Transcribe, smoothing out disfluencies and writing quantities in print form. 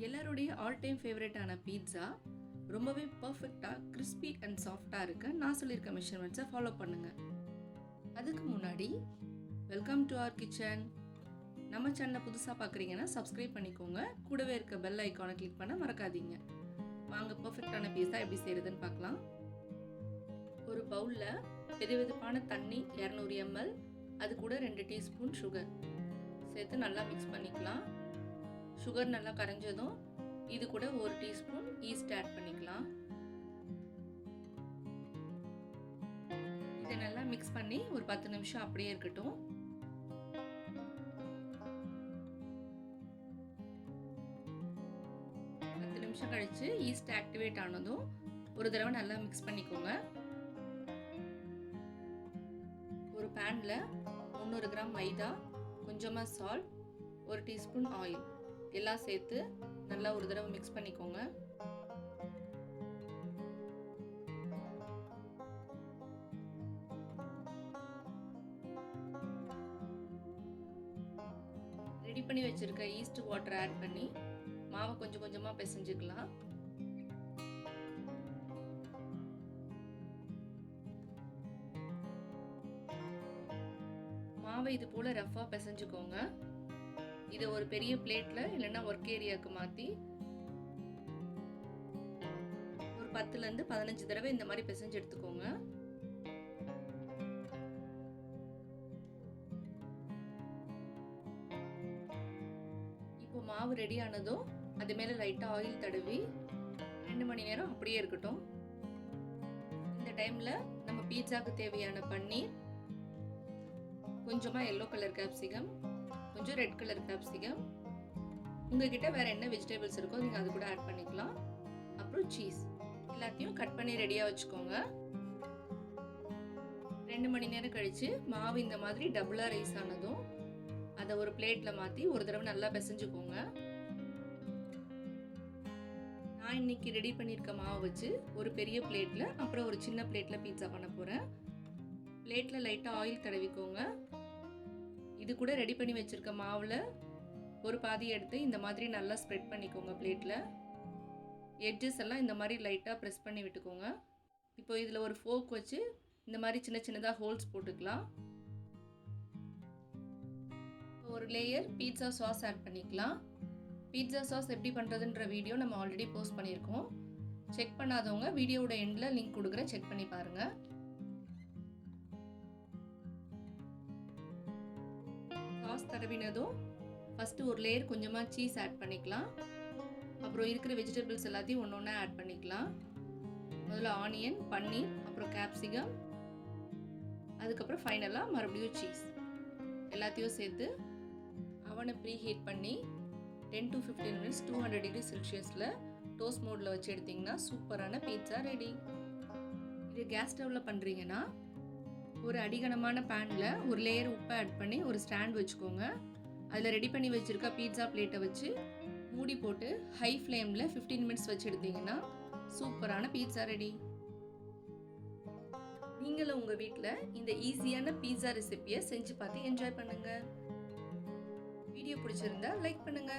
எல்லாருடைய all time ஃபேவரட்டான pizza ரொம்பவே பர்ஃபெக்டாக கிறிஸ்பி அண்ட் சாஃப்டாக இருக்க நான் சொல்லியிருக்க மெஷர்மெண்ட்ஸை ஃபாலோ பண்ணுங்கள். அதுக்கு முன்னாடி வெல்கம் டு அவர் கிச்சன். நம்ம சேனலை புதுசாக பார்க்குறீங்கன்னா சப்ஸ்கிரைப் பண்ணிக்கோங்க. கூடவே இருக்க பெல் ஐக்கானை கிளிக் பண்ண மறக்காதீங்க. வாங்க பர்ஃபெக்டான பீட்சா எப்படி செய்கிறதுன்னு பார்க்கலாம். ஒரு பவுலில் வெதுவெதுப்பான தண்ணி 200 ml, அது கூட 2 டீஸ்பூன் சுகர் சேர்த்து நல்லா மிக்ஸ் பண்ணிக்கலாம். சுகர் நல்லா கரைஞ்சதும் இது கூட 1 டீஸ்பூன் ஈஸ்ட் ஆட் பண்ணிக்கலாம். இதை நல்லா மிக்ஸ் பண்ணி ஒரு 10 நிமிஷம் அப்படியே இருக்கட்டும். நிமிஷம் கழிச்சு ஈஸ்ட் ஆக்டிவேட் ஆனதும் ஒரு தடவை நல்லா மிக்ஸ் பண்ணிக்கோங்க. ஒரு பேன்ல 300 கிராம் மைதா, கொஞ்சமா சால்ட், 1 டீஸ்பூன் ஆயில் எல்லாம் சேர்த்து நல்லா ஒரு தடவை மிக்ஸ் பண்ணிக்கோங்க. ரெடி பண்ணி வச்சிருக்க ஈஸ்ட் வாட்டர் ஆட் பண்ணி மாவை கொஞ்சம் கொஞ்சமா பிசைஞ்சுக்கலாம். மாவை இது போல ரஃபா பிசைஞ்சுக்கோங்க. இதை ஒரு பெரிய பிளேட்ல இல்லைன்னா ஒர்க் ஏரியாவுக்கு மாத்தி ஒரு 10 இருந்து 15 தடவை இந்த மாதிரி பிசைஞ்சு எடுத்துக்கோங்க. இப்போ மாவு ரெடி ஆனதும் அது மேல லைட்டா ஆயில் தடவி 2 மணி நேரம் அப்படியே இருக்கட்டும். இந்த டைம்ல நம்ம பீட்சாக்கு தேவையான பன்னீர், கொஞ்சமா எல்லோ கலர் கேப்சிகம், கொஞ்சம் ரெட் கலர் கேப்சிகம், உங்ககிட்ட வேற என்ன வெஜிடபிள்ஸ் இருக்கோ நீங்க அது கூட ஆட் பண்ணிக்கலாம். அப்புறம் சீஸ் எல்லாத்தையும் கட் பண்ணி ரெடியா வச்சுக்கோங்க. 2 மணி நேரம் கழிச்சு மாவு இந்த மாதிரி டபுளா ரைஸ் ஆனதும் அதை ஒரு பிளேட்ல மாத்தி ஒரு தடவை நல்லா பிசைஞ்சுக்கோங்க. நான் இன்னைக்கு ரெடி பண்ணியிருக்க மாவு வச்சு ஒரு பெரிய பிளேட்ல அப்புறம் ஒரு சின்ன பிளேட்ல பீட்சா பண்ண போறேன். பிளேட்ல லைட்டா ஆயில் தடவிக்கோங்க. இது கூட ரெடி பண்ணி வச்சிருக்க மாவுல ஒரு பாதி எடுத்து இந்த மாதிரி நல்லா ஸ்ப்ரெட் பண்ணிக்கோங்க. பிளேட்ல எட்ஜஸ் எல்லாம் இந்த மாதிரி லைட்டா பிரஸ் பண்ணி விட்டுக்கோங்க. இப்போ இதுல ஒரு ஃபோர்க் வச்சு இந்த மாதிரி சின்ன சின்னதா ஹோல்ஸ் போட்டுக்கலாம். ஒரு லேயர் பீட்சா சாஸ் ஆட் பண்ணிக்கலாம். பீட்சா சாஸ் எப்படி பண்றதுன்ற வீடியோ நம்ம ஆல்ரெடி போஸ்ட் பண்ணியிருக்கோம். செக் பண்ணாதவங்க வீடியோவோட எண்ட்ல லிங்க் கொடுக்குறேன், செக் பண்ணி பாருங்க. சாஸ் தடவினதும் ஃபர்ஸ்ட் ஒரு லேயர் கொஞ்சமா சீஸ் ஆட் பண்ணிக்கலாம். அப்புறம் இருக்கிற வெஜிடபிள்ஸ் எல்லாத்தையும் ஒன்னொன்னா ஆட் பண்ணிக்கலாம். முதல்ல ஆனியன், பன்னீர், அப்புறம் கேப்சிகம், அதுக்கப்புறம் ஃபைனலா மறுபடியும் சீஸ் எல்லாத்தையும் சேர்த்து அவனை ப்ரீ ஹீட் பண்ணி 10 to 15 minutes 200 degree செல்சியஸ்ல டோஸ்ட் மோட்ல வச்சு எடுத்தீங்கன்னா சூப்பரான பீட்சா ரெடி. இது கேஸ் ஸ்டவ்ல பண்றீங்கன்னா ஒரு அடிகனமான பேன்ல ஒரு லேயர் உப்பு ஆட் பண்ணி ஒரு ஸ்டாண்ட் வச்சுக்கோங்க. அதில் ரெடி பண்ணி வச்சிருக்க பீட்சா பிளேட்டை வச்சு மூடி போட்டு ஹை ஃப்ளேம்ல 15 minutes வச்சு எடுத்தீங்கன்னா சூப்பரான பீட்சா ரெடி. நீங்களும் உங்க வீட்டில் இந்த ஈஸியான பீட்சா ரெசிபியை செஞ்சு பார்த்து என்ஜாய் பண்ணுங்க. வீடியோ பிடிச்சிருந்தா லைக் பண்ணுங்க.